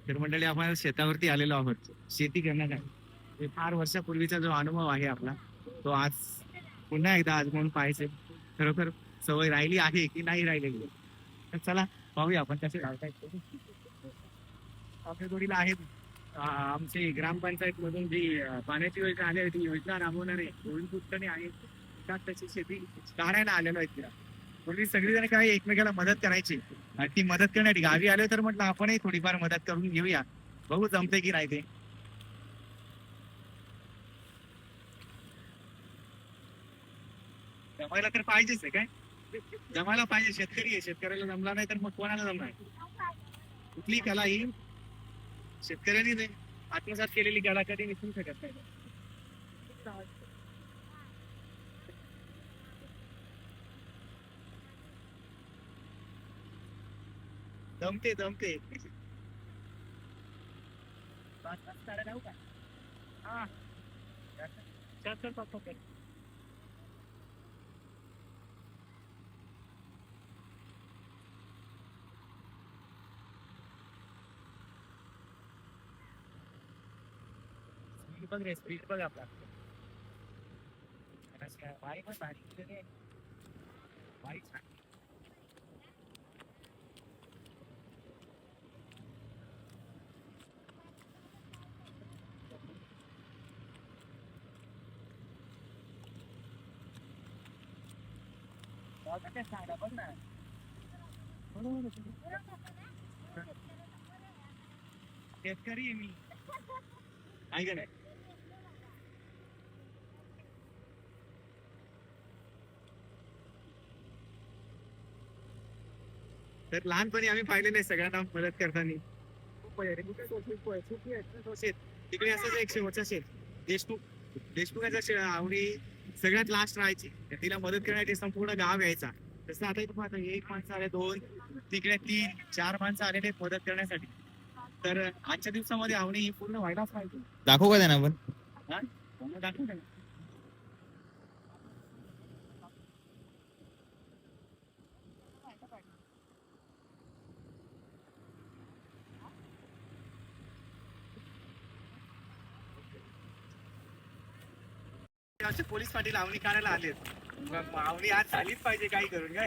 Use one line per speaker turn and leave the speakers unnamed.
तर मंडळी आपण शेतावरती आलेलो आहोत शेती करण्यासाठी. फार वर्षापूर्वीचा जो अनुभव आहे आपला तो आज पुन्हा एकदा आजमावून पाहायचे. खरोखर सवय राहिली आहे की नाही राहिलेली. तर चला पाहूया आपण कसे घालतायत. आपल्या जोडीला आहेत आमची ग्रामपंचायत मधून जी पाण्याची योजना आली आहे ती योजना राबवणारे गोविंद कुलकर्णी आहे. त्याची शेती काढायला आलेलो आहेत तिला. पूर्वी सगळीजण काय एकमेकाला मदत करायची आणि ती मदत करण्यासाठी गावी आलो तर म्हटलं आपणही थोडीफार मदत करून घेऊया. बघू जमते की नाही ते. जमायला तर पाहिजेच आहे काय. जमायला पाहिजे. शेतकरी आहे. शेतकऱ्याला जमला नाही तर मग कोणाला जमणार. कुठली कला ही शेतकऱ्यांनी नाही आत्मसात केलेली कला कधी विसरू शकत नाही. जमते जमते. हा चल चल. स्पीड बघ रे स्पीड बघ आपला. बाईक पण भारी बाईक बघ ना. शेतकरी आहे मी. ऐक नाही. तर लहानपणी आम्ही पाहिलेले सगळ्यांना मदत करताना. तिकडे असंच एक शेवटचा शेत देशमुख देशमुखाच्या आवडी सगळ्यात लास्ट राहायची. तिला मदत करण्यासाठी संपूर्ण गाव यायचा. तसं आता इथं पाहता एक माणसं आले, दोन तिकडे तीन चार माणसं आलेले मदत करण्यासाठी. तर आजच्या दिवसामध्ये आवडी ही पूर्ण व्हायलाच पाहिजे. दाखवू का त्यांना आपण दाखवू त्यांना. आमचे पोलीस पाटील आवणी काढायला आलेत. आवणी आज झालीच पाहिजे काही करून काय.